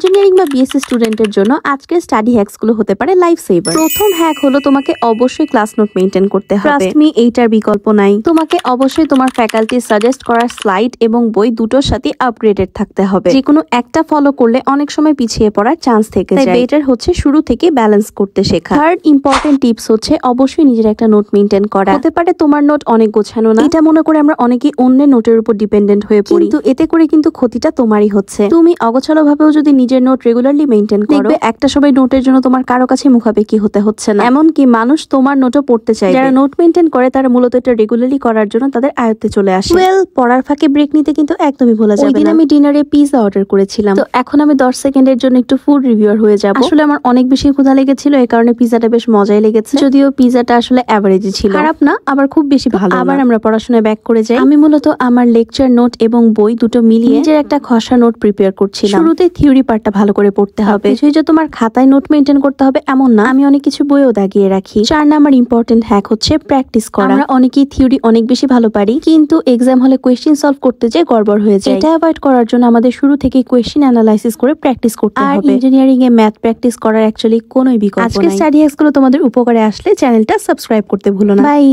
Engineering বা BSc স্টুডেন্টের জন্য আজকের স্টাডি হ্যাকস গুলো হতে পারে লাইফ সেভার। প্রথম হ্যাক হলো তোমাকে অবশ্যই ক্লাস নোট মেইনটেইন করতে হবে। ট্রাস্ট মি, এইটার বিকল্প নাই। তোমাকে অবশ্যই তোমার ফ্যাকাল্টি সাজেস্ট করা স্লাইড এবং বই দুটোর সাথে আপগ্রেডেড থাকতে হবে। যে কোনো একটা ফলো করলে অনেক সময় পিছিয়ে পড়ার চান্স থেকে যায়। বেটার হচ্ছে শুরু থেকে ব্যালেন্স করতে শেখা। থার্ড ইম্পর্টেন্ট টিপস হচ্ছে অবশ্যই নিজের একটা নোট মেইনটেইন করা। হতে পারে তোমার নোট অনেক গোছানো না, এটা মনে করে আমরা অনেকেই অন্যের নোটের উপর ডিপেন্ডেন্ট হয়ে পড়ি, কিন্তু এতে করে কিন্তু ক্ষতিটা তোমারই হচ্ছে। তুমি অগোছালো ভাবেও যদি নিজের নোট রেগুলারলি মেইনটেইন করো, দেখবে একটা সময় নোটের জন্য তোমার কারো কাছে মুখাপেক্ষি হতে হচ্ছে না। এমনকি মানুষ তোমার নোটও পড়তে চায়। যারা নোট মেইনটেইন করে তারা মূলত এটা রেগুলারলি করার জন্য তাদের আয়ত্তে চলে আসে। পড়ার ফাঁকে ব্রেক নিতে কিন্তু একদমই ভোলা যাবে না। ওইদিন আমি ডিনারে পিৎজা অর্ডার করেছিলাম, তো এখন আমি 10 সেকেন্ডের জন্য একটু ফুড রিভিউয়ার হয়ে যাব। আসলে আমার অনেক বেশি ক্ষুধা লেগেছিল, এই কারণে পিৎজাটা বেশ মজাই লেগেছে। যদিও পিৎজাটা আসলে এভারেজই ছিল, খারাপ না আবার খুব বেশি ভালো। আবার আমরা পড়াশোনায় ব্যাক করে যাই। আমি মূলত আমার লেকচার নোট এবং বই দুটো মিলিয়ে নিজের একটা খসড়া নোট প্রিপেয়ার করছিলাম। শুরুতে থিওরি পার্টটা ভালো করে পড়তে হবে, সেই যে তোমার খাতায় নোট মেইনটেইন করতে হবে এমন না। আমি অনেক কিছু বইও দাগিয়ে রাখি। 4 নাম্বার ইম্পর্টেন্ট হ্যাক হচ্ছে প্র্যাকটিস করা। আমরা অনেকেই থিওরি অনেক বেশি ভালো পারি, কিন্তু এক্সাম হলে কোয়েশ্চেন সলভ করতে যে গড়বড় হয়ে যায়। এটা অ্যাভয়েড করার জন্য আমাদের শুরু থেকে কোয়েশ্চেন অ্যানালাইসিস করে প্র্যাকটিস করতে হবে। আর ইঞ্জিনিয়ারিং এ ম্যাথ প্র্যাকটিস করার অ্যাকচুয়ালি কোনোই বিকল্প নাই। আজকে স্টাডি হ্যাকস গুলো তোমাদের উপকারে আসলে চ্যানেলটা সাবস্ক্রাইব করতে ভুলো না। বাই।